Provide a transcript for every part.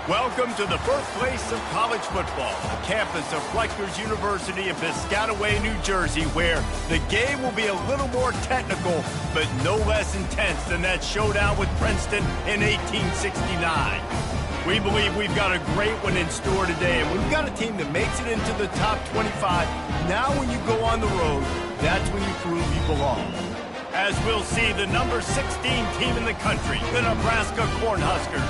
Welcome to the birthplace of college football, the campus of Rutgers University in Piscataway, New Jersey, where the game will be a little more technical, but no less intense than that showdown with Princeton in 1869. We believe we've got a great one in store today, and we've got a team that makes it into the top 25. Now when you go on the road, that's when you prove you belong. As we'll see, the number 16 team in the country, the Nebraska Cornhuskers,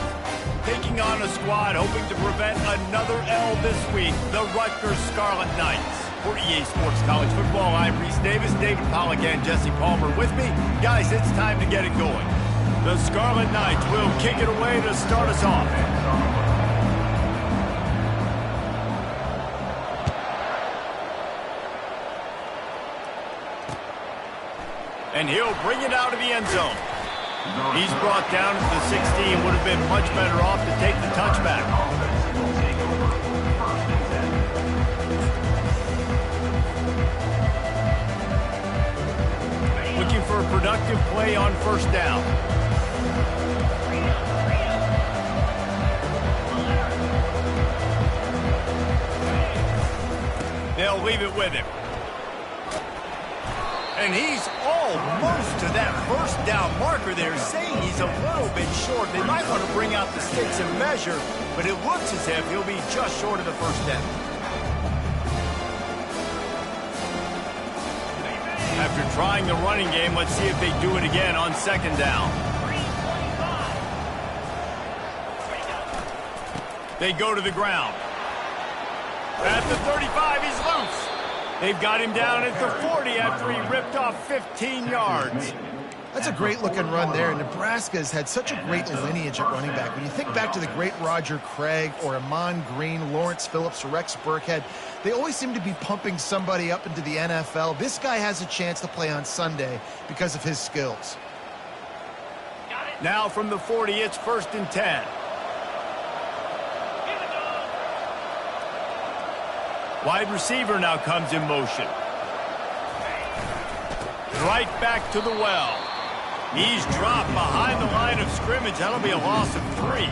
taking on a squad hoping to prevent another L this week, the Rutgers Scarlet Knights. For EA Sports College Football, I'm Reese Davis, David Pollack, and Jesse Palmer with me. Guys, it's time to get it going. The Scarlet Knights will kick it away to start us off. And he'll bring it out of the end zone. He's brought down to the 16. Would have been much better off to take the touchback. Looking for a productive play on first down. They'll leave it with him. And he's almost to that first down marker there, saying he's a little bit short. They might want to bring out the sticks and measure, but it looks as if he'll be just short of the first down. After trying the running game, let's see if they do it again on second down. They go to the ground. At the 35, he's loose. They've got him down at the 40 after he ripped off 15 yards. That's a great-looking run there. Nebraska's had such a great lineage at running back. When you think back to the great Roger Craig or Amon Green, Lawrence Phillips, or Rex Burkhead, they always seem to be pumping somebody up into the NFL. This guy has a chance to play on Sunday because of his skills. Now from the 40, it's 1st and 10. Wide receiver now comes in motion. Right back to the well. He's dropped behind the line of scrimmage. That'll be a loss of 3.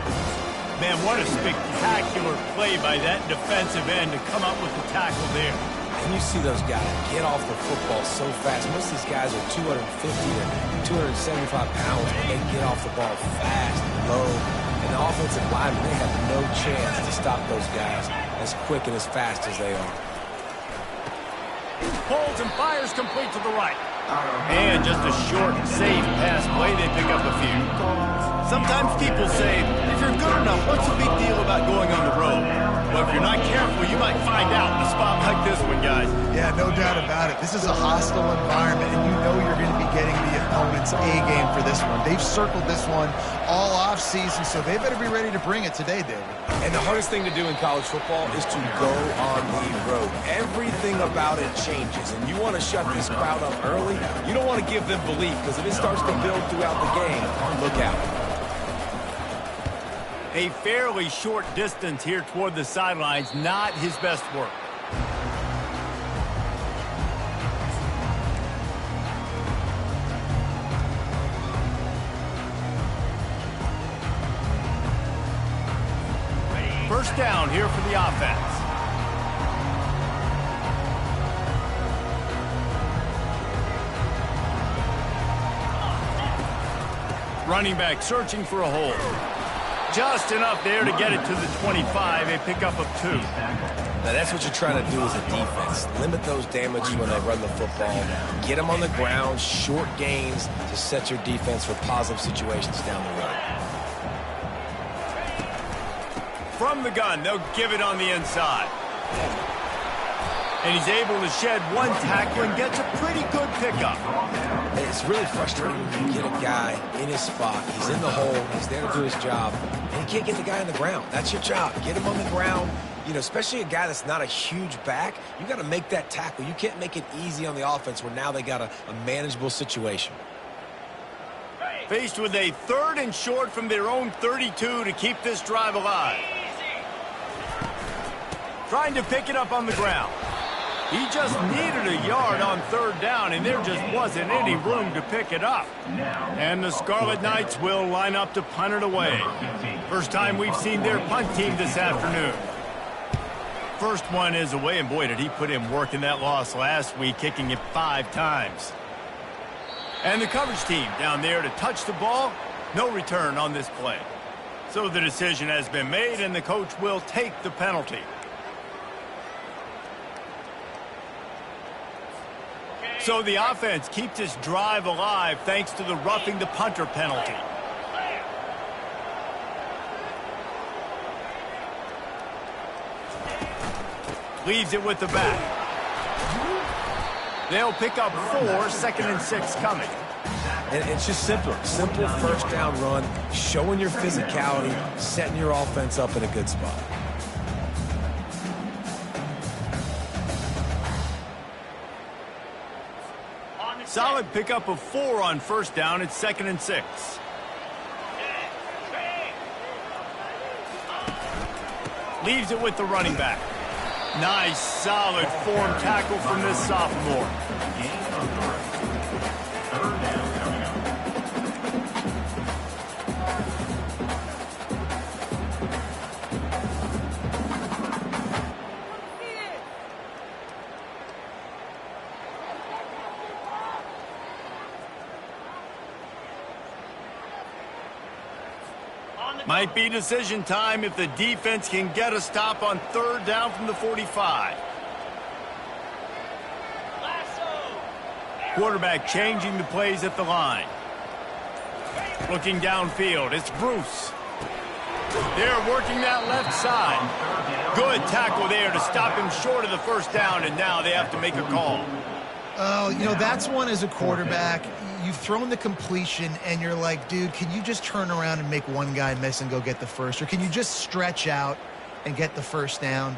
Man, what a spectacular play by that defensive end to come up with the tackle there. And you see those guys get off the football so fast. Most of these guys are 250 to 275 pounds, but they get off the ball fast, low. And the offensive linemen, they have no chance to stop those guys as quick and as fast as they are. Pulls and fires complete to the right. And just a short, safe pass play. They pick up a few. Sometimes people say, if you're good enough, what's the big deal about going on the road? Well, if you're not careful, you might find out in a spot like this one, guys. Yeah, no doubt about it. This is a hostile environment, and you know you're going to be getting the opponent's A-game for this one. They've circled this one all off-season, so they better be ready to bring it today, David. And the hardest thing to do in college football is to go on the road. Everything about it changes, and you want to shut this crowd up early. You don't want to give them belief, because if it starts to build throughout the game, look out. A fairly short distance here toward the sidelines, not his best work. First down here for the offense. Running back searching for a hole. Just enough there to get it to the 25, a pickup of 2. Now that's what you're trying to do as a defense. Limit those damages when they run the football. Get them on the ground, short gains to set your defense for positive situations down the road. From the gun, they'll give it on the inside. And he's able to shed one tackle and gets a pretty good pickup. It's really frustrating when you get a guy in his spot. He's in the hole. He's there to do his job. And you can't get the guy on the ground. That's your job. Get him on the ground. You know, especially a guy that's not a huge back, you got to make that tackle. You can't make it easy on the offense where now they got a manageable situation. Faced with a 3rd and short from their own 32 to keep this drive alive. Trying to pick it up on the ground. He just needed a yard on third down, and there just wasn't any room to pick it up. And the Scarlet Knights will line up to punt it away. First time we've seen their punt team this afternoon. First one is away, and boy, did he put in work in that loss last week, kicking it 5 times. And the coverage team down there to touch the ball. No return on this play. So the decision has been made, and the coach will take the penalty. So the offense keeps this drive alive thanks to the roughing the punter penalty. Leaves it with the back. They'll pick up 4, 2nd and 6 coming. And it's just simple first down run, showing your physicality, setting your offense up in a good spot. Solid pickup of 4 on first down. It's 2nd and 6. Leaves it with the running back. Nice, solid form tackle from this sophomore. Might be decision time if the defense can get a stop on third down from the 45. Quarterback changing the plays at the line. Looking downfield, it's Bruce. They're working that left side. Good tackle there to stop him short of the first down, and now they have to make a call. Oh, you know, that's one as a quarterback. You've thrown the completion, and you're like, dude, can you just turn around and make one guy miss and go get the first? Or can you just stretch out and get the first down?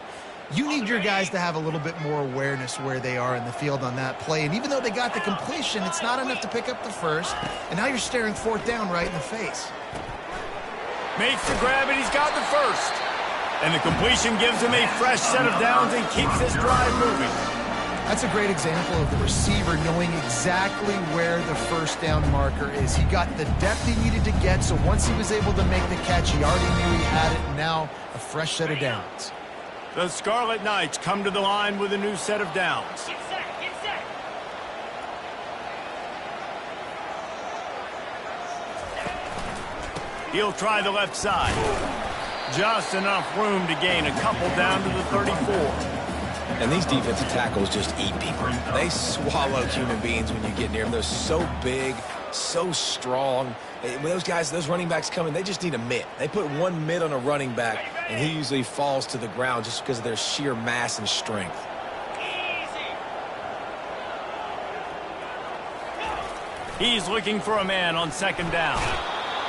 You need your guys to have a little bit more awareness where they are in the field on that play. And even though they got the completion, it's not enough to pick up the first. And now you're staring 4th down right in the face. Makes the grab, and he's got the first. And the completion gives him a fresh set of downs and keeps this drive moving. That's a great example of the receiver knowing exactly where the first down marker is. He got the depth he needed to get, so once he was able to make the catch, he already knew he had it, and now a fresh set of downs. The Scarlet Knights come to the line with a new set of downs. Get set. He'll try the left side. Just enough room to gain a couple down to the 34. And these defensive tackles just eat people. They swallow human beings when you get near them. They're so big, so strong. When those guys, those running backs come in, they just need a mitt. They put one mitt on a running back, and he usually falls to the ground just because of their sheer mass and strength. He's looking for a man on 2nd down.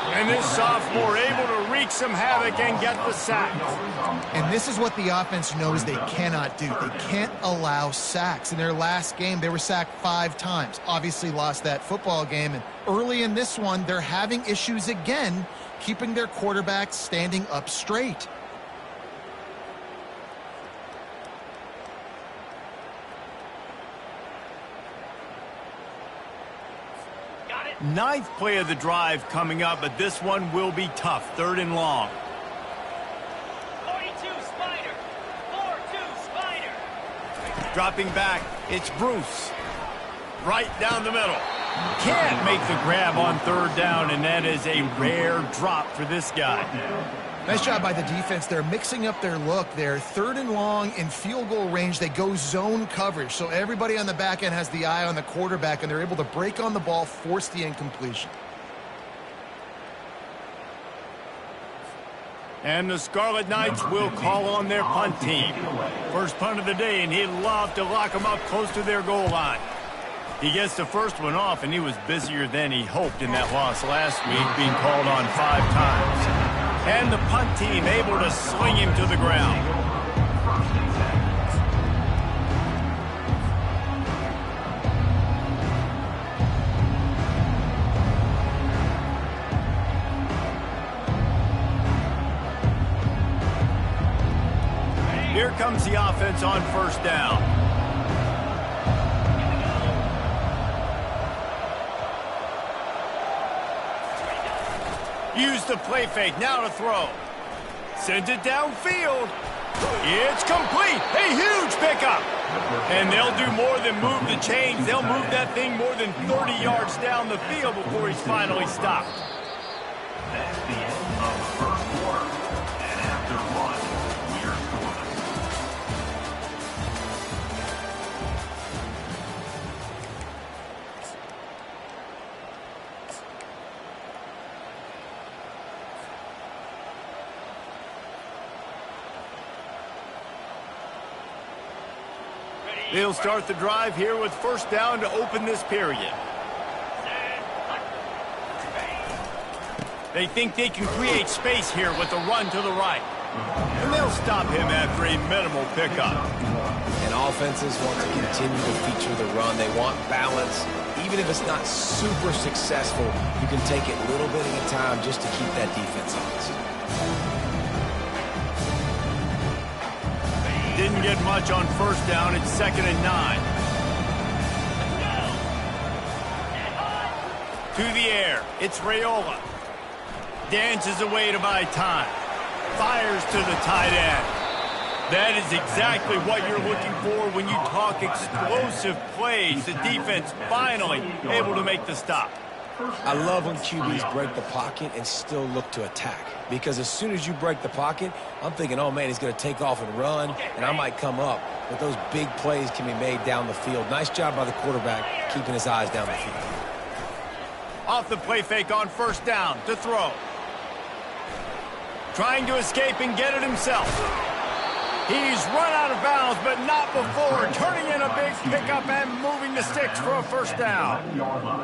And this sophomore able to wreak some havoc and get the sack. And this is what the offense knows they cannot do. They can't allow sacks. In their last game, they were sacked 5 times. Obviously lost that football game. And early in this one, they're having issues again, keeping their quarterback standing up straight. Ninth play of the drive coming up, but this one will be tough. 3rd and long. 42 Spider. 4-2 Spider. Dropping back, it's Bruce. Right down the middle. Can't make the grab on 3rd down, and that is a rare drop for this guy. Nice job by the defense. They're mixing up their look. They're 3rd and long in field goal range. They go zone coverage. So everybody on the back end has the eye on the quarterback, and they're able to break on the ball, force the incompletion. And the Scarlet Knights will call on their punt team. First punt of the day, and he'd love to lock them up close to their goal line. He gets the first one off, and he was busier than he hoped in that loss last week, being called on 5 times. And the punt team able to sling him to the ground. Here comes the offense on 1st down. Used the play fake, now to throw. Sends it downfield. It's complete. A huge pickup. And they'll do more than move the chains. They'll move that thing more than 30 yards down the field before he's finally stopped. That's the end of the first quarter. And after one, we are scoreless. They'll start the drive here with first down to open this period. They think they can create space here with a run to the right. And they'll stop him after a minimal pickup. And offenses want to continue to feature the run. They want balance. Even if it's not super successful, you can take it little bit at a time just to keep that defense honest. Didn't get much on first down. It's 2nd and 9. To the air. It's Raiola. Dances away to buy time. Fires to the tight end. That is exactly what you're looking for when you talk explosive plays. The defense finally able to make the stop. I love when QBs break the pocket and still look to attack. Because as soon as you break the pocket, I'm thinking, oh, man, he's going to take off and run, and I might come up. But those big plays can be made down the field. Nice job by the quarterback keeping his eyes down the field. Off the play fake on first down to throw. Trying to escape and get it himself. He's run out of bounds, but not before turning in a big pickup and moving the sticks for a first down.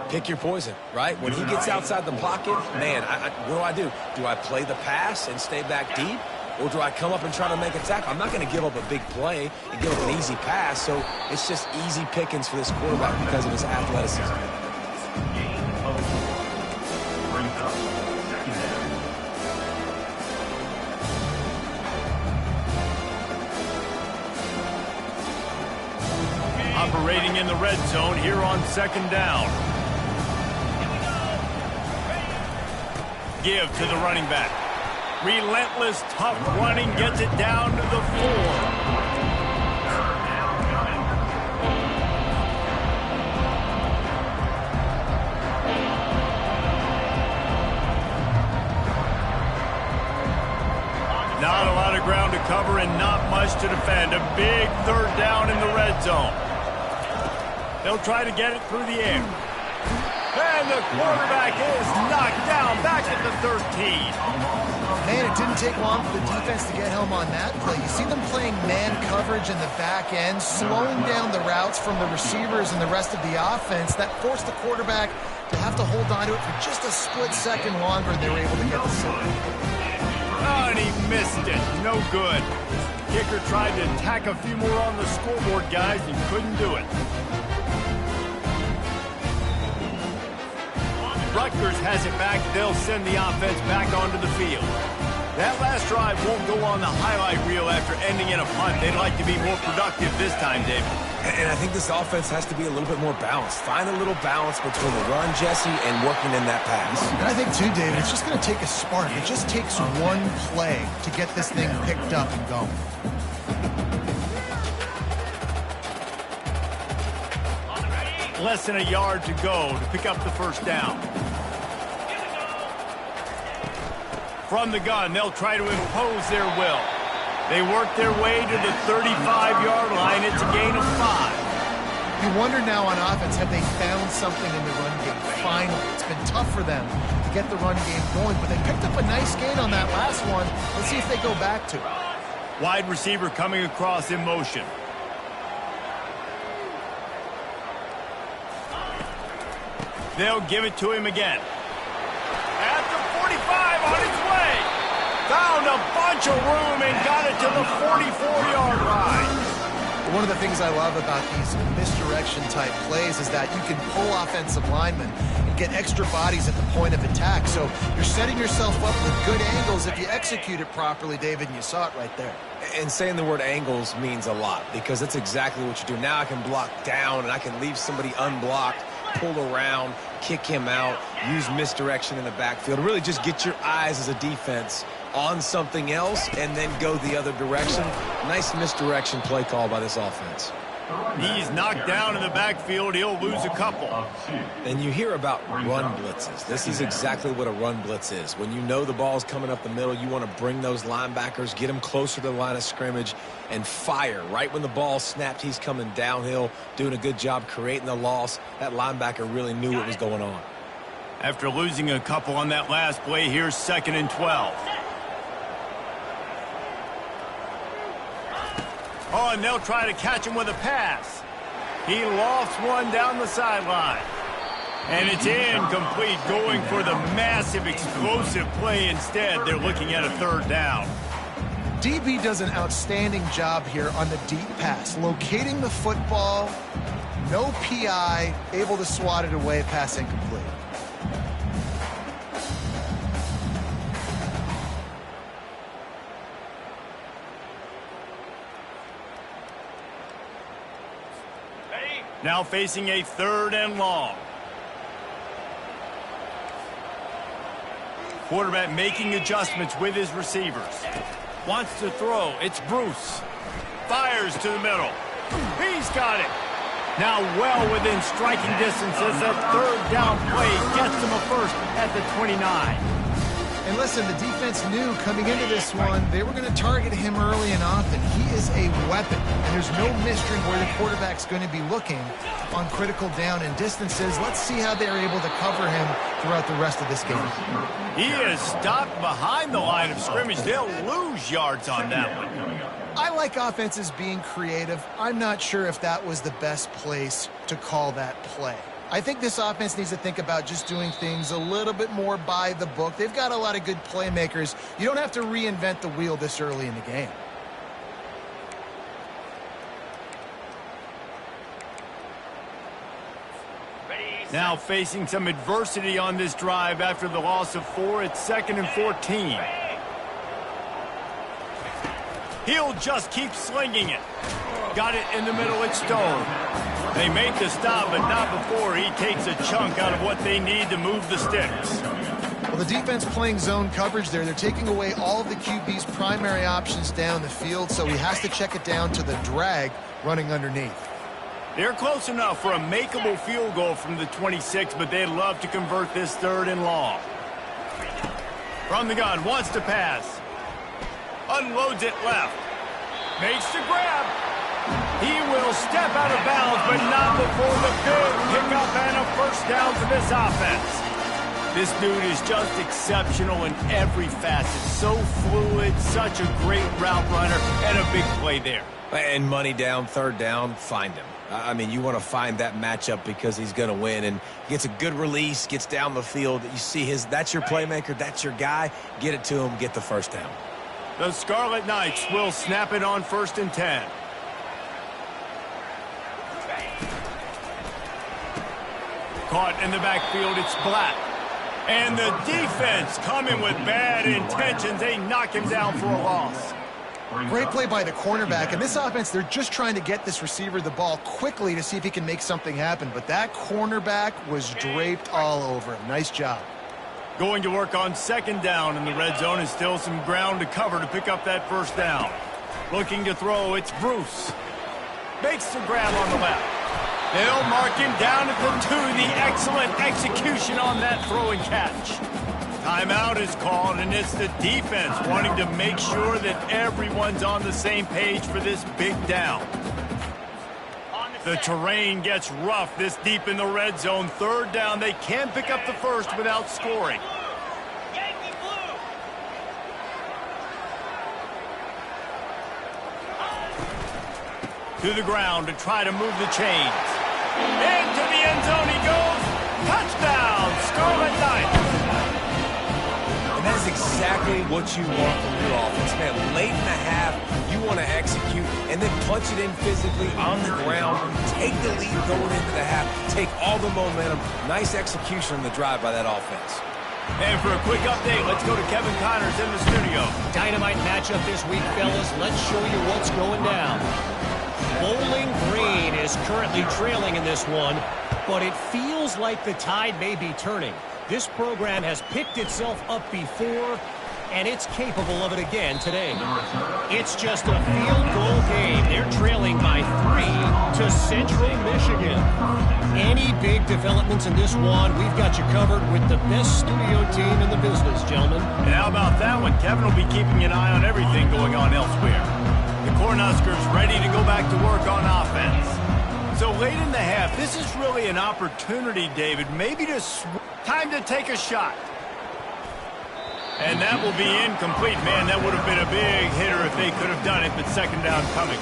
Pick your poison, right? When he gets outside the pocket, man, what do? Do I play the pass and stay back deep? Or do I come up and try to make a tackle? I'm not going to give up a big play and give up an easy pass, so it's just easy pickings for this quarterback because of his athleticism. Operating in the red zone here on 2nd down. Give to the running back. Relentless, tough running gets it down to the 4. Not a lot of ground to cover and not much to defend. A big 3rd down in the red zone. They'll try to get it through the air. And the quarterback is knocked down back at the 13. Man, it didn't take long for the defense to get home on that play. You see them playing man coverage in the back end, slowing down the routes from the receivers and the rest of the offense. That forced the quarterback to have to hold on to it for just a split second longer, and they were able to get the sack. Oh, and he missed it. No good. Kicker tried to tack a few more on the scoreboard, guys, and couldn't do it. Rutgers has it back. They'll send the offense back onto the field. That last drive won't go on the highlight reel after ending in a punt. They'd like to be more productive this time, David. And I think this offense has to be a little bit more balanced. Find a little balance between the run, Jesse, and working in that pass. And I think, too, David, it's just going to take a spark. It just takes one play to get this thing picked up and going. Less than a yard to go to pick up the first down. From the gun, they'll try to impose their will. They work their way to the 35-yard line. It's a gain of 5. You wonder now on offense, have they found something in the run game? Finally, it's been tough for them to get the run game going, but they picked up a nice gain on that last one. Let's see if they go back to it. Wide receiver coming across in motion. They'll give it to him again. At the 45 on its way. Found a bunch of room and got it to the 44-yard line. One of the things I love about these misdirection-type plays is that you can pull offensive linemen and get extra bodies at the point of attack. So you're setting yourself up with good angles if you execute it properly, David, and you saw it right there. And saying the word angles means a lot because that's exactly what you do. Now I can block down and I can leave somebody unblocked, pull around, kick him out, use misdirection in the backfield. Really just get your eyes as a defense on something else and then go the other direction. Nice misdirection play call by this offense. He's knocked down in the backfield. He'll lose a couple. And you hear about run blitzes. This is exactly what a run blitz is. When you know the ball's coming up the middle, you want to bring those linebackers, get them closer to the line of scrimmage, and fire. Right when the ball snapped, he's coming downhill, doing a good job creating the loss. That linebacker really knew what was going on. After losing a couple on that last play, here's 2nd and 12. Oh, and they'll try to catch him with a pass. He lofts one down the sideline. And it's incomplete, going for the massive, explosive play instead. They're looking at a 3rd down. DB does an outstanding job here on the deep pass, locating the football, no PI, able to swat it away, pass incomplete. Now facing a 3rd and long. Quarterback making adjustments with his receivers. Wants to throw. It's Bruce. Fires to the middle. He's got it. Now well within striking distance as that 3rd down play gets him a first at the 29. And listen, the defense knew coming into this one, they were going to target him early and often. He is a weapon, and there's no mystery where the quarterback's going to be looking on critical down and distances. Let's see how they're able to cover him throughout the rest of this game. He is stopped behind the line of scrimmage. They'll lose yards on that one. I like offenses being creative. I'm not sure if that was the best place to call that play. I think this offense needs to think about just doing things a little bit more by the book. They've got a lot of good playmakers. You don't have to reinvent the wheel this early in the game. Now facing some adversity on this drive after the loss of 4. It's 2nd and 14. He'll just keep slinging it. Got it in the middle. It's Stone. They make the stop, but not before he takes a chunk out of what they need to move the sticks. Well, the defense playing zone coverage there. They're taking away all of the QB's primary options down the field, so he has to check it down to the drag running underneath. They're close enough for a makeable field goal from the 26, but they'd love to convert this 3rd and long. From the gun, wants to pass. Unloads it left. Makes the grab. He will step out of bounds, but not before the big pickup and a first down for this offense. This dude is just exceptional in every facet. So fluid, such a great route runner, and a big play there. And money down, 3rd down, find him. I mean, you want to find that matchup because he's going to win. And gets a good release, gets down the field. You see that's your playmaker, that's your guy. Get it to him, get the first down. The Scarlet Knights will snap it on 1st and 10. Caught in the backfield, it's Black. And the defense coming with bad intentions. They knock him down for a loss. Great play by the cornerback. And this offense, they're just trying to get this receiver the ball quickly to see if he can make something happen. But that cornerback was draped all over him. Nice job. Going to work on 2nd down in the red zone, and still some ground to cover to pick up that first down. Looking to throw, it's Bruce. Makes the grab on the left. They'll mark him down at the 2. The excellent execution on that throw and catch. Timeout is called, and it's the defense wanting to make sure that everyone's on the same page for this big down. The terrain gets rough this deep in the red zone. 3rd down. They can pick up the first without scoring. Yankee blue. To the ground to try to move the chains. Into the end zone he goes. Touchdown, Scarlet Knights. And that is exactly what you want from your offense, man. Late in the half, you want to execute and then punch it in physically on the ground. Take the lead going into the half. Take all the momentum. Nice execution on the drive by that offense. And for a quick update, let's go to Kevin Connors in the studio. Dynamite matchup this week, fellas. Let's show you what's going down. Bowling Green is currently trailing in this one, but it feels like the tide may be turning. This program has picked itself up before, and it's capable of it again today. It's just a field goal game. They're trailing by 3 to Central Michigan. Any big developments in this one, we've got you covered with the best studio team in the business, gentlemen. And how about that one? Kevin will be keeping an eye on everything going on elsewhere. The Cornhuskers ready to go back to work on offense. So late in the half, this is really an opportunity, David, maybe to time to take a shot. And that will be incomplete. Man, that would have been a big hitter if they could have done it, but second down coming.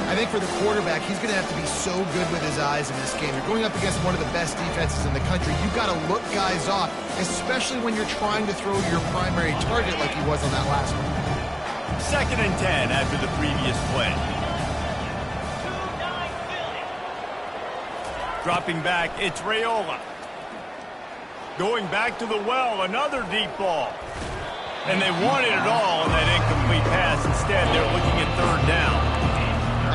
I think for the quarterback, he's going to have to be so good with his eyes in this game. You're going up against one of the best defenses in the country. You've got to look guys off, especially when you're trying to throw your primary target like he was on that last one. 2nd and 10 after the previous play. Dropping back, it's Raiola. Going back to the well, another deep ball. And they wanted it all on that incomplete pass. Instead, they're looking at 3rd down.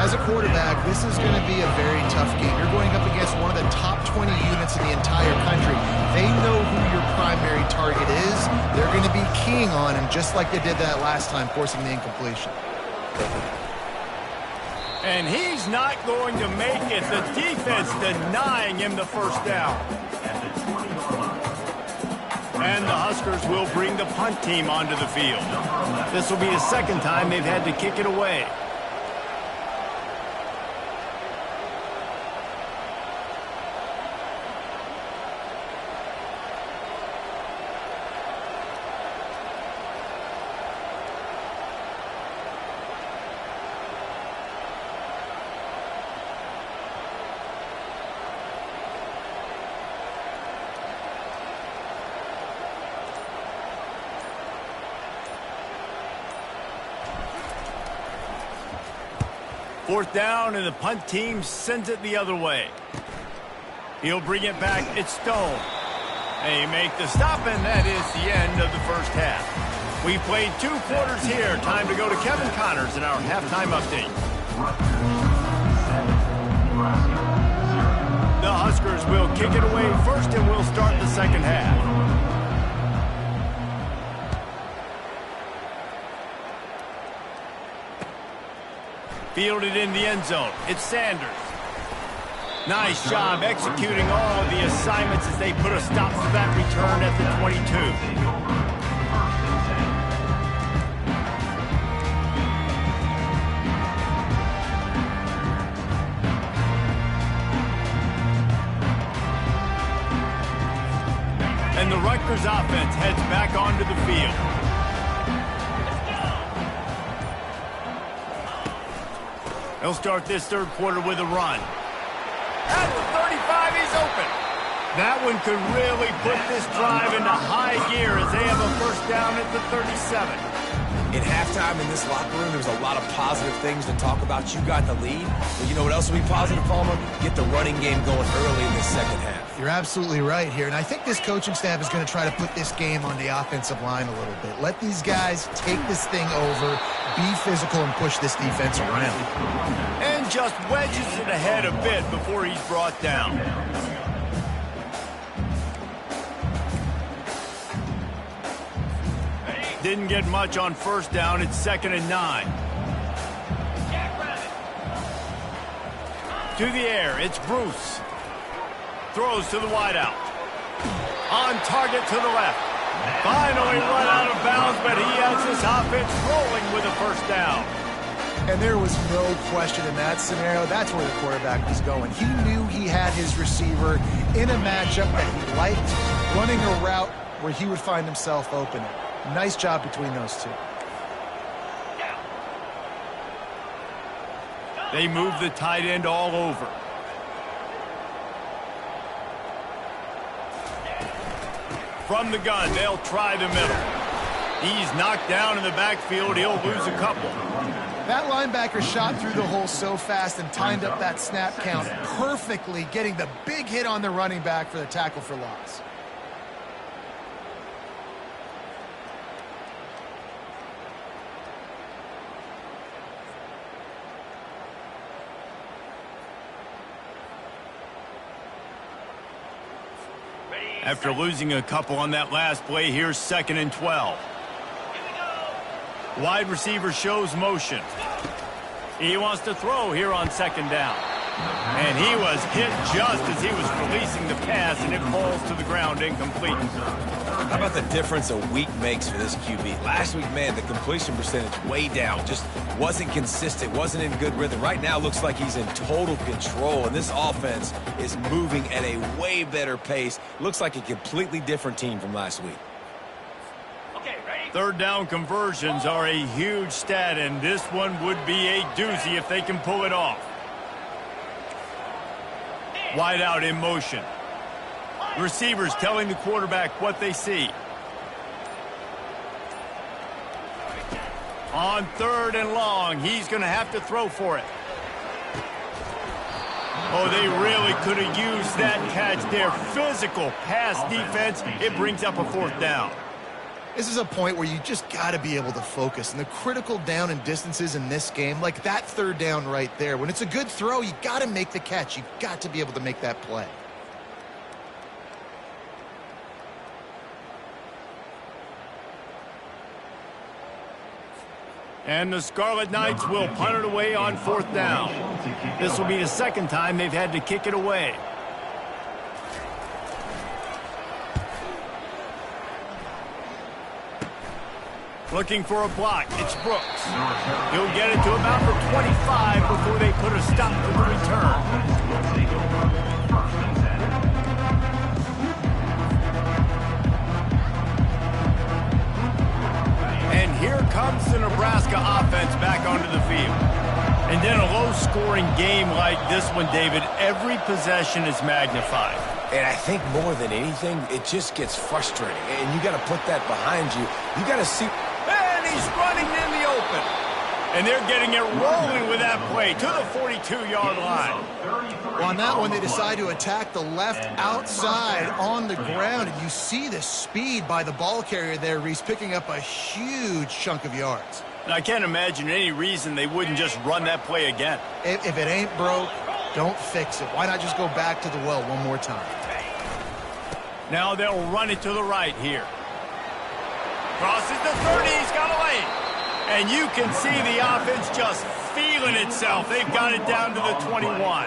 As a quarterback, this is going to be a very tough game. You're going up against one of the top 20 units in the entire country. They know who your primary target is. They're going to be keying on him just like they did that last time, forcing the incompletion. And he's not going to make it. The defense denying him the 1st down. And the Huskers will bring the punt team onto the field. This will be the 2nd time they've had to kick it away. Fourth down, and the punt team sends it the other way. He'll bring it back. It's Stone. They make the stop, and that is the end of the 1st half. We played 2 quarters here. Time to go to Kevin Connors in our halftime update. The Huskers will kick it away first, and we'll start the 2nd half. Fielded in the end zone. It's Sanders. Nice job executing all of the assignments as they put a stop to that return at the 22. And the Rutgers offense heads back onto the field. They'll start this 3rd quarter with a run. At the 35, he's open. That one could really put this drive into high gear as they have a 1st down at the 37. In halftime in this locker room, there was a lot of positive things to talk about. You got the lead. But you know what else will be positive, Palmer? Get the running game going early in the 2nd half. You're absolutely right here, and I think this coaching staff is going to try to put this game on the offensive line a little bit. Let these guys take this thing over, be physical, and push this defense around. And just wedges it ahead a bit before he's brought down. Didn't get much on 1st down. It's 2nd and 9. To the air, it's Bruce. Throws to the wideout. On target to the left. Finally run out of bounds, but he has this offense rolling with a 1st down. And there was no question in that scenario. That's where the quarterback was going. He knew he had his receiver in a matchup that he liked, running a route where he would find himself open. Nice job between those two. They move the tight end all over. From the gun, they'll try the middle. He's knocked down in the backfield. He'll lose a couple. That linebacker shot through the hole so fast and timed up that snap count perfectly, getting the big hit on the running back for the tackle for loss. After losing a couple on that last play, here's 2nd and 12. Wide receiver shows motion. He wants to throw here on 2nd down. And he was hit just as he was releasing the pass, and it falls to the ground incomplete. How about the difference a week makes for this QB? Last week, man, the completion percentage way down. Just wasn't consistent, wasn't in good rhythm. Right now, looks like he's in total control, and this offense is moving at a way better pace. Looks like a completely different team from last week. Okay, ready? 3rd down conversions are a huge stat, and this one would be a doozy if they can pull it off. Wide out in motion. Receivers telling the quarterback what they see. On 3rd and long, he's going to have to throw for it. Oh, they really could have used that catch there. Physical pass defense. It brings up a 4th down. This is a point where you just got to be able to focus. And the critical down and distances in this game, like that 3rd down right there, when it's a good throw, you got to make the catch. You got to be able to make that play. And the Scarlet Knights will punt it away on 4th down. This will be the 2nd time they've had to kick it away. Looking for a block. It's Brooks. He'll get it to about the 25 before they put a stop to the return. And here comes the Nebraska offense back onto the field. And in a low-scoring game like this one, David, every possession is magnified. And I think more than anything, it just gets frustrating. And you got to put that behind you. You got to see... He's running in the open. And they're getting it rolling with that play to the 42-yard line. Well, on that one, they decide to attack the left outside on the ground. And you see the speed by the ball carrier there, Reese, picking up a huge chunk of yards. And I can't imagine any reason they wouldn't just run that play again. If it ain't broke, don't fix it. Why not just go back to the well one more time? Now they'll run it to the right here. Crosses the 30, he's got a lane. And you can see the offense just feeling itself. They've got it down to the 21.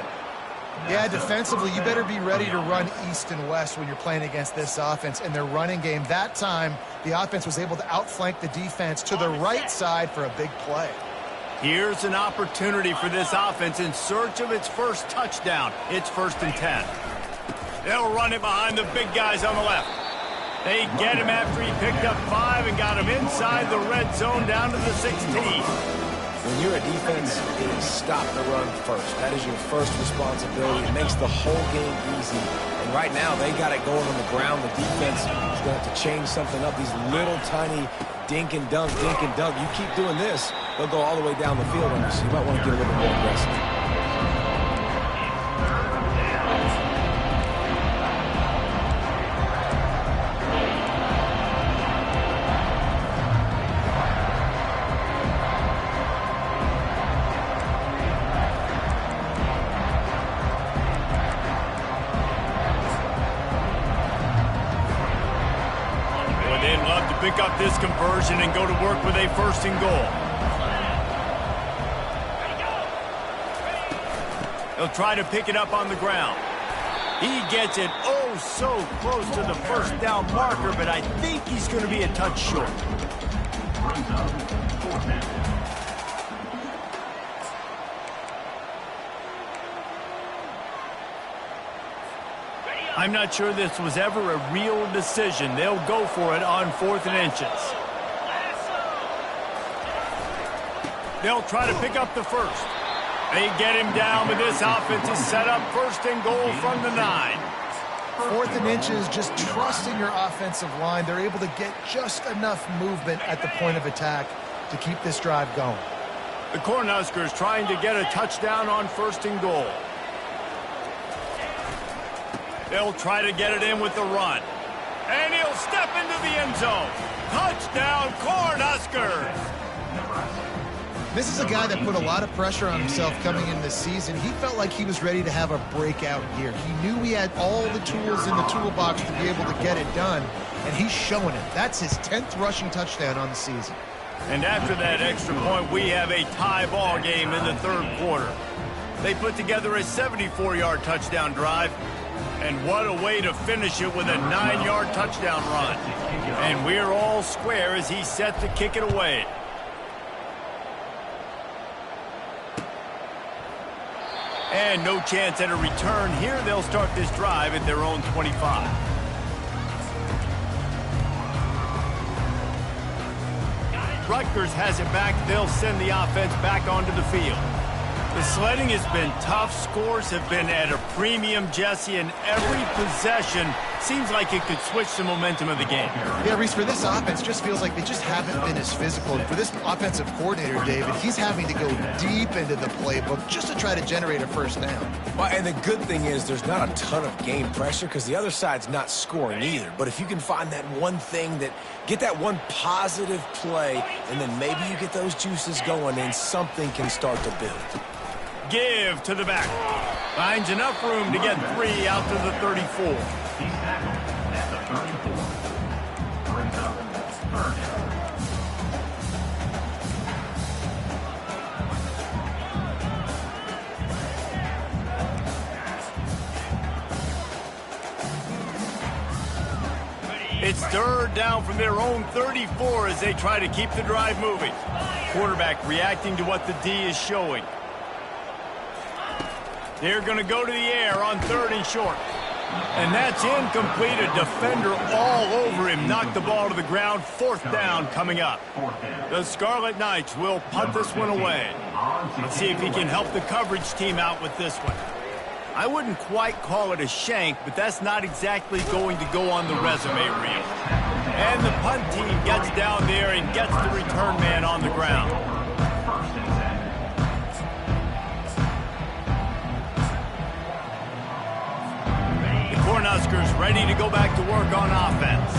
Yeah, defensively, you better be ready to run east and west when you're playing against this offense. And their running game, that time, the offense was able to outflank the defense to the right side for a big play. Here's an opportunity for this offense in search of its first touchdown. It's 1st and 10. They'll run it behind the big guys on the left. They get him after he picked up 5 and got him inside the red zone down to the 16. When you're a defense, it is stop the run first. That is your first responsibility. It makes the whole game easy. And right now, they got it going on the ground. The defense is going to have to change something up. These little tiny dink and dunk, dink and dunk. You keep doing this, they'll go all the way down the field on you. So you might want to get a little bit more aggressive. Pick up this conversion and go to work with a 1st and goal. He'll try to pick it up on the ground. He gets it oh so close to the 1st down marker, but I think he's going to be a touch short. I'm not sure this was ever a real decision. They'll go for it on 4th and inches. They'll try to pick up the 1st. They get him down, but this offense is set up 1st and goal from the 9. 4th and inches, just trusting your offensive line. They're able to get just enough movement at the point of attack to keep this drive going. The Cornhuskers trying to get a touchdown on 1st and goal. They'll try to get it in with the run. And he'll step into the end zone. Touchdown, Cornhuskers! This is a guy that put a lot of pressure on himself coming into this season. He felt like he was ready to have a breakout year. He knew he had all the tools in the toolbox to be able to get it done, and he's showing it. That's his 10th rushing touchdown on the season. And after that extra point, we have a tie ball game in the third quarter. They put together a 74-yard touchdown drive, and what a way to finish it with a 9-yard touchdown run. And we're all square as he's set to kick it away. And no chance at a return here. They'll start this drive at their own 25. Rutgers has it back. They'll send the offense back onto the field. The sledding has been tough. Scores have been at a premium, Jesse, and every possession seems like it could switch the momentum of the game. Yeah, Reese, for this offense, just feels like they just haven't been as physical. And for this offensive coordinator, David, he's having to go deep into the playbook just to try to generate a first down. Well, and the good thing is there's not a ton of game pressure because the other side's not scoring either. But if you can find that one thing get that one positive play, and then maybe you get those juices going and something can start to build. Give to the back. Finds enough room to get 3 out to the 34. He's tackled at the 34. Brings up third down. It's third down from their own 34 as they try to keep the drive moving. Quarterback reacting to what the D is showing. They're going to go to the air on 3rd and short. And that's incomplete. A defender all over him. Knocked the ball to the ground. 4th down coming up. The Scarlet Knights will punt this one away. Let's see if he can help the coverage team out with this one. I wouldn't quite call it a shank, but that's not exactly going to go on the resume reel. And the punt team gets down there and gets the return man on the ground. Cornhuskers ready to go back to work on offense.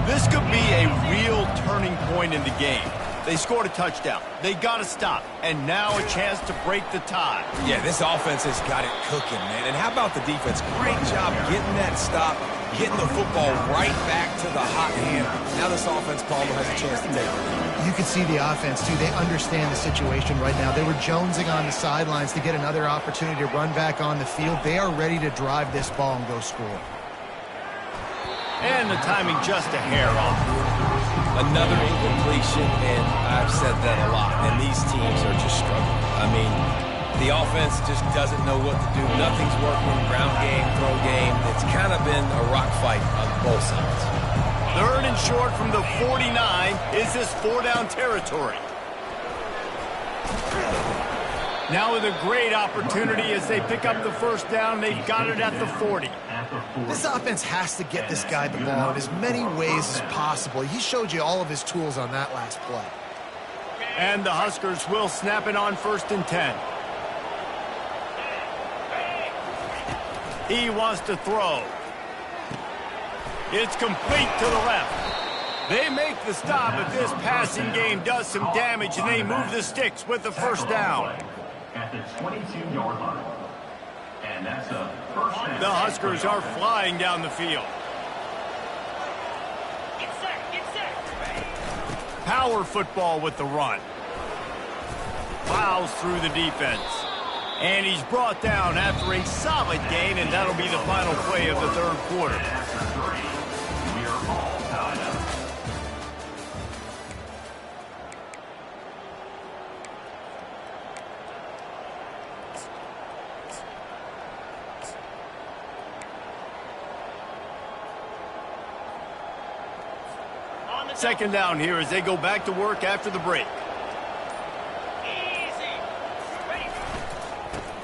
This could be a real turning point in the game. They scored a touchdown. They got to stop. And now a chance to break the tie. Yeah, this offense has got it cooking, man. And how about the defense? Great job getting that stop, getting the football right back to the hot hand. Now this offense, Palmer, has a chance to take it. You can see the offense, too. They understand the situation right now. They were jonesing on the sidelines to get another opportunity to run back on the field. They are ready to drive this ball and go score. And the timing just a hair off. Another incompletion, and I've said that a lot, and these teams are just struggling. I mean, the offense just doesn't know what to do. Nothing's working. Ground game, throw game. It's kind of been a rock fight on both sides. 3rd and short from the 49. Is this 4-down territory? Now with a great opportunity as they pick up the first down. They've got it at the 40. This offense has to get this guy the ball in as many ways as possible. He showed you all of his tools on that last play. And the Huskers will snap it on 1st and 10. He wants to throw. It's complete to the left. They make the stop, but this passing game does some damage, and they move the sticks with the first down. At the 22-yard line. And that's a first down. The Huskers are flying down the field. Get set. Power football with the run. Plows through the defense. And he's brought down after a solid gain, and that'll be the final play of the third quarter. After 3, we are all tied up. Second down here as they go back to work after the break.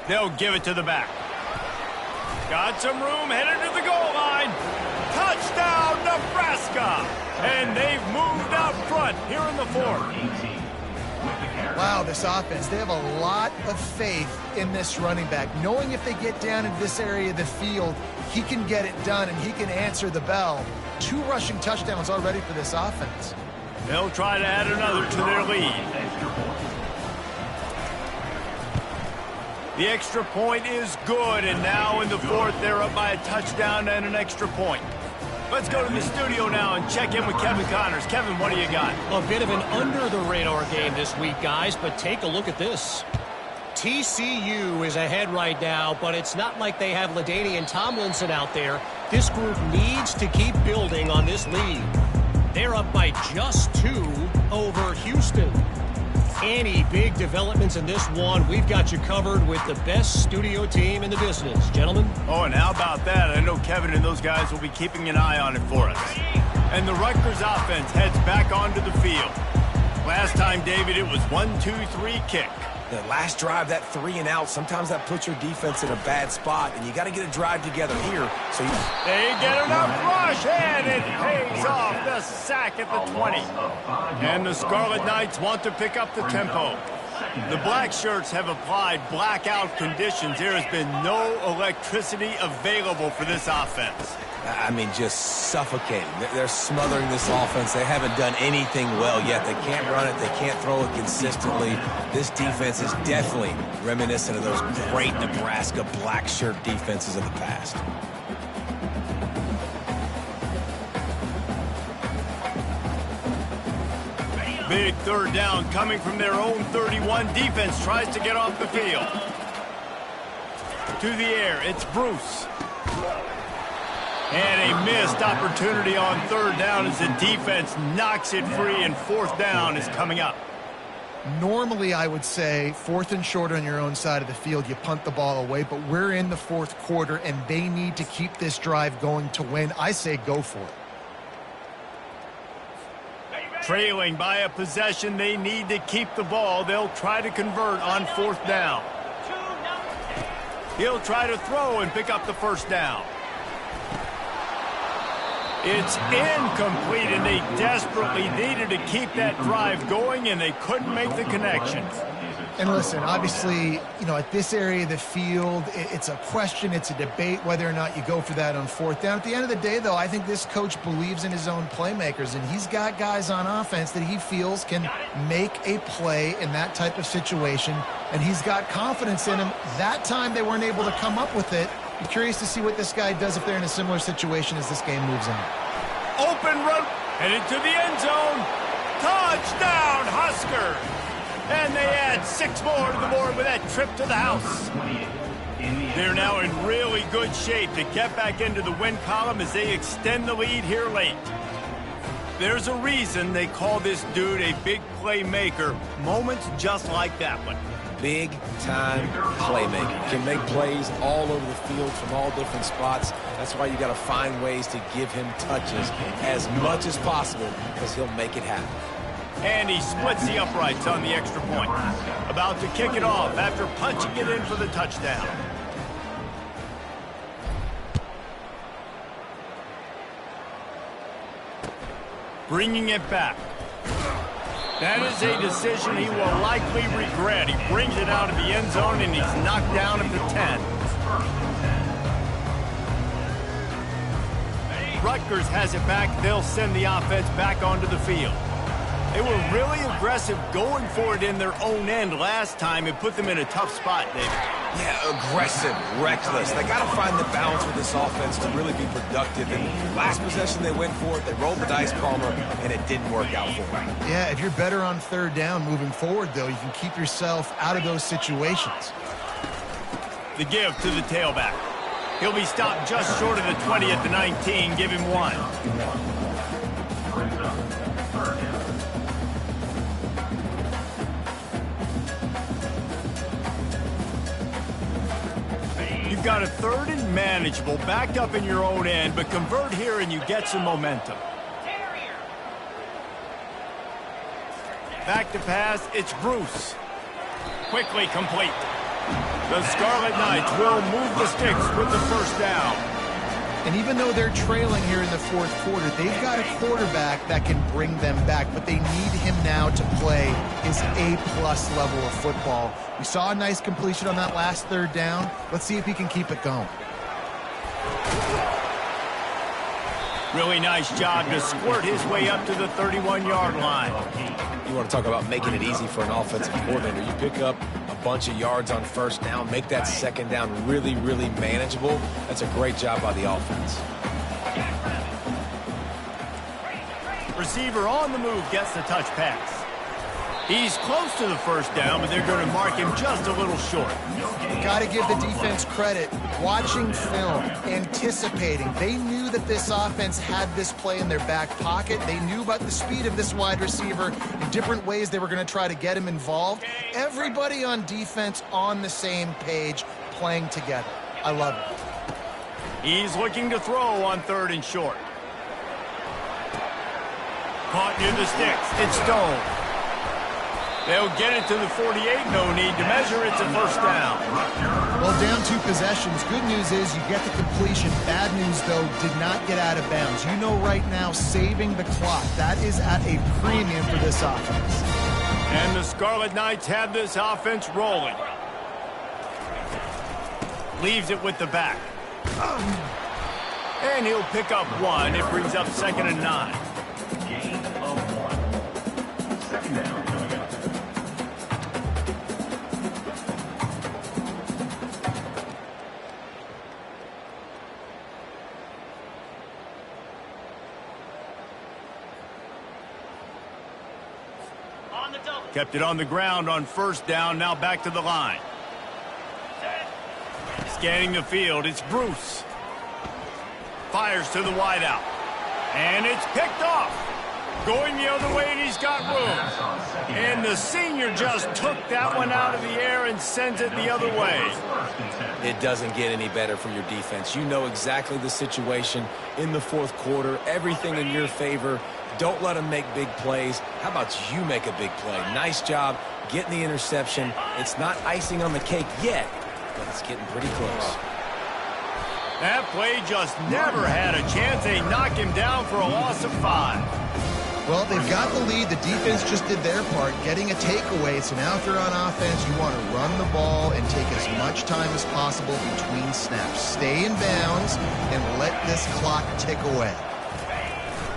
They'll give it to the back. Got some room, headed to the goal line. Touchdown, Nebraska! And they've moved out front here in the 4th. Wow, this offense, they have a lot of faith in this running back. Knowing if they get down into this area of the field, he can get it done and he can answer the bell. 2 rushing touchdowns already for this offense. They'll try to add another to their lead. The extra point is good, and now in the fourth, they're up by a touchdown and an extra point. Let's go to the studio now and check in with Kevin Connors. Kevin, what do you got? A bit of an under-the-radar game this week, guys, but take a look at this. TCU is ahead right now, but it's not like they have LaDainian Tomlinson out there. This group needs to keep building on this lead. They're up by just 2 over Houston. Any big developments in this one, we've got you covered with the best studio team in the business. Gentlemen? Oh, and how about that? I know Kevin and those guys will be keeping an eye on it for us. And the Rutgers offense heads back onto the field. Last time, David, it was 1-2-3 kick. The last drive, that 3 and out, sometimes that puts your defense in a bad spot, and you got to get a drive together here. So they get enough rush, and it pays off. The sack at the 20. And the Scarlet Knights want to pick up the tempo. The Black Shirts have applied blackout conditions. There has been no electricity available for this offense. I mean, just suffocating. They're smothering this offense. They haven't done anything well yet. They can't run it. They can't throw it consistently. This defense is definitely reminiscent of those great Nebraska black shirt defenses of the past. Big third down coming from their own 31. Defense tries to get off the field. To the air, it's Bruce. And a missed opportunity on third down as the defense knocks it free, and fourth down is coming up. Normally, I would say fourth and short on your own side of the field, you punt the ball away, but we're in the fourth quarter, and they need to keep this drive going to win. I say go for it. Trailing by a possession, they need to keep the ball. They'll try to convert on fourth down. He'll try to throw and pick up the first down. It's incomplete, and they desperately needed to keep that drive going, and they couldn't make the connection. And listen, obviously, you know, at this area of the field, it's a question, it's a debate whether or not you go for that on fourth down. At the end of the day, though, I think this coach believes in his own playmakers, and he's got guys on offense that he feels can make a play in that type of situation, and he's got confidence in him. That time they weren't able to come up with it. I'm curious to see what this guy does if they're in a similar situation as this game moves on. Open run, headed to the end zone. Touchdown, Huskers! And they add 6 more to the board with that trip to the house. They're now in really good shape to get back into the win column as they extend the lead here late. There's a reason they call this dude a big playmaker. Moments just like that one. Big-time playmaker. Can make plays all over the field from all different spots. That's why you got to find ways to give him touches as much as possible, because he'll make it happen. And he splits the uprights on the extra point. About to kick it off after punching it in for the touchdown. Bringing it back. That is a decision he will likely regret. He brings it out of the end zone, and he's knocked down at the 10. Rutgers has it back. They'll send the offense back onto the field. They were really aggressive going for it in their own end last time. It put them in a tough spot, David. Yeah, aggressive, reckless. They got to find the balance with this offense to really be productive. And last possession they went for it. They rolled the dice, Palmer, and it didn't work out for them. Yeah, if you're better on third down moving forward, though, you can keep yourself out of those situations. The give to the tailback. He'll be stopped just short of the 20 at the 19. Give him 1. You've got a third and manageable, backed up in your own end, but convert here and you get some momentum. Back to pass, it's Bruce. Quickly complete. The Scarlet Knights will move the sticks with the first down. And even though they're trailing here in the fourth quarter, they've got a quarterback that can bring them back, but they need him now to play his A-plus level of football. We saw a nice completion on that last third down. Let's see if he can keep it going. Really nice job to squirt his way up to the 31-yard line. You want to talk about making it easy for an offensive coordinator. You pick up a bunch of yards on first down, make that second down really, really manageable. That's a great job by the offense. Receiver on the move gets the touch pass. He's close to the first down, but they're going to mark him just a little short. You got to give the defense credit. Watching film, anticipating. They knew that this offense had this play in their back pocket. They knew about the speed of this wide receiver in different ways they were going to try to get him involved. Everybody on defense on the same page, playing together. I love it. He's looking to throw on 3rd and short. Caught near the sticks. It's Stone. They'll get it to the 48. No need to measure. It's a first down. Well, down 2 possessions. Good news is you get the completion. Bad news, though, did not get out of bounds. You know right now, saving the clock, that is at a premium for this offense. And the Scarlet Knights have this offense rolling. Leaves it with the back. And he'll pick up 1. It brings up 2nd and 9. Gain of 1. Second down coming up. On the double. Kept it on the ground on first down. Now back to the line. Scanning the field. It's Bruce. Fires to the wideout. And it's picked off. Going the other way, and he's got room. And the senior just took that one out of the air and sends it the other way. It doesn't get any better for your defense. You know exactly the situation in the 4th quarter. Everything in your favor. Don't let them make big plays. How about you make a big play? Nice job getting the interception. It's not icing on the cake yet, but it's getting pretty close. That play just never had a chance. They knock him down for a loss of 5. Well, they've got the lead. The defense just did their part, getting a takeaway. So now if you're on offense, you want to run the ball and take as much time as possible between snaps. Stay in bounds and let this clock tick away.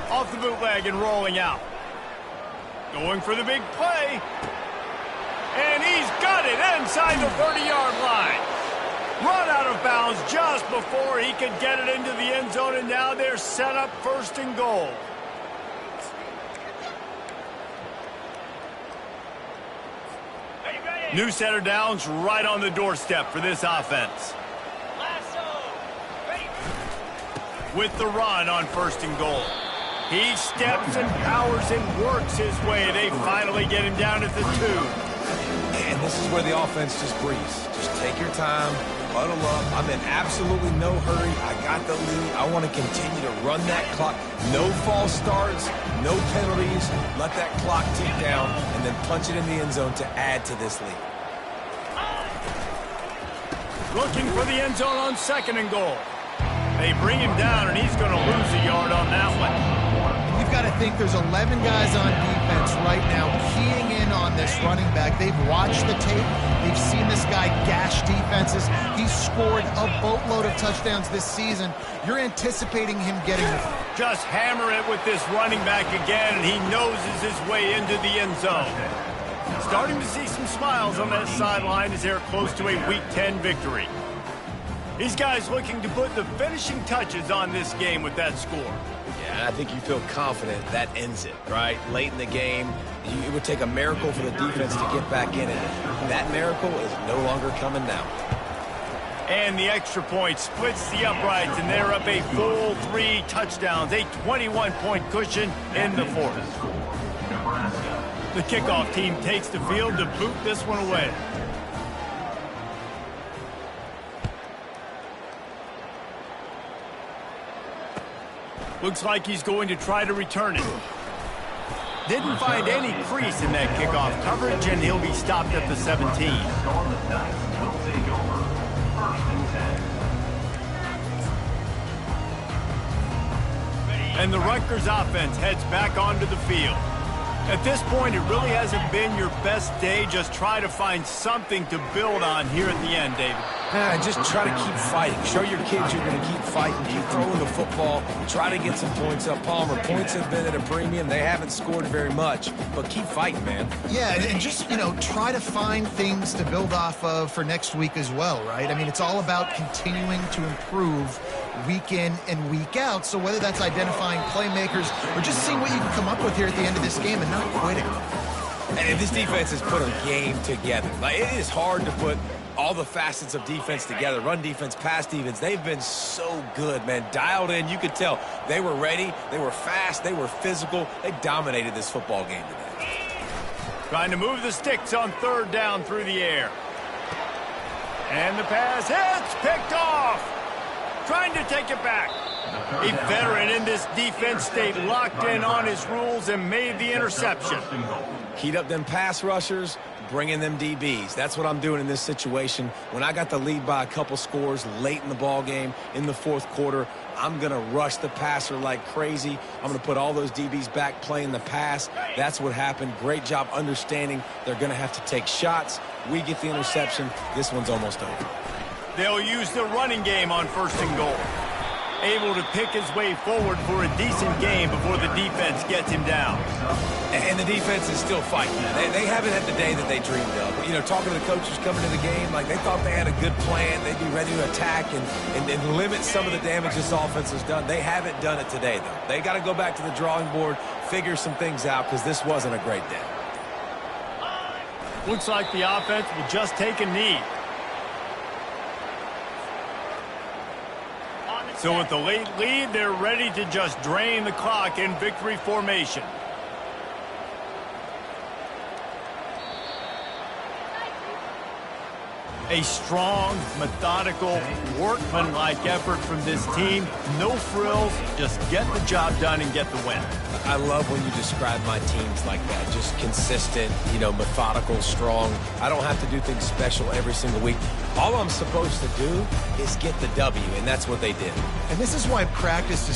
Off the bootleg and rolling out. Going for the big play. And he's got it inside the 30-yard line. Run out of bounds just before he could get it into the end zone, and now they're set up 1st and goal. New set of downs right on the doorstep for this offense. With the run on 1st and goal. He steps and powers and works his way. They finally get him down at the 2. And this is where the offense just breathes. Just take your time, huddle up. I'm in absolutely no hurry. I got the lead. I want to continue to run that clock. No false starts, no penalties. Let that clock tick down and then punch it in the end zone to add to this lead. Looking for the end zone on 2nd and goal. They bring him down, and he's going to lose a yard on that one. You've got to think there's 11 guys on defense right now keying in on this running back. They've watched the tape. They've seen this guy gash defenses. He's scored a boatload of touchdowns this season. You're anticipating him getting the... Just hammer it with this running back again, and he noses his way into the end zone. Starting to see some smiles on that sideline as they're close to a Week 10 victory. These guys looking to put the finishing touches on this game with that score. Yeah, I think you feel confident that ends it, right? Late in the game, it would take a miracle for the defense to get back in it. That miracle is no longer coming now. And the extra point splits the uprights, and they're up a full 3 touchdowns, a 21-point cushion in the 4th. The kickoff team takes the field to boot this one away. Looks like he's going to try to return it. Didn't find any crease in that kickoff coverage, and he'll be stopped at the 17. And the Rutgers offense heads back onto the field. At this point, it really hasn't been your best day. Just try to find something to build on here at the end, David. Just try to keep fighting. Show your kids you're going to keep fighting. Keep throwing the football. Try to get some points up. Palmer, points have been at a premium. They haven't scored very much, but keep fighting, man. Yeah, and just, try to find things to build off of for next week as well, right? I mean, it's all about continuing to improve week in and week out. So whether that's identifying playmakers or just seeing what you can come up with here at the end of this game and not quitting. And this defense has put a game together. Like, it is hard to put all the facets of defense together. Run defense, pass defense. They've been so good, man. Dialed in. You could tell they were ready. They were fast. They were physical. They dominated this football game today. Trying to move the sticks on third down through the air. And the pass hits, picked off. Trying to take it back. A veteran in this defense stayed locked in on his rules and made the interception. Heat up them pass rushers, bring in them DBs. That's what I'm doing in this situation. When I got the lead by a couple scores late in the ball game, in the fourth quarter, I'm going to rush the passer like crazy. I'm going to put all those DBs back playing the pass. That's what happened. Great job understanding they're going to have to take shots. We get the interception. This one's almost over. They'll use the running game on first and goal. Able to pick his way forward for a decent game before the defense gets him down. And the defense is still fighting. They haven't had the day that they dreamed of. Talking to the coaches coming to the game, like they thought they had a good plan. They'd be ready to attack and limit some of the damage this offense has done. They haven't done it today, though. They got to go back to the drawing board, figure some things out, because this wasn't a great day. Looks like the offense will just take a knee. So with the late lead, they're ready to just drain the clock in victory formation. A strong, methodical, workmanlike effort from this team. No frills, just get the job done and get the win. I love when you describe my teams like that. Just consistent, methodical, strong. I don't have to do things special every single week. All I'm supposed to do is get the W, and that's what they did. And this is why practice is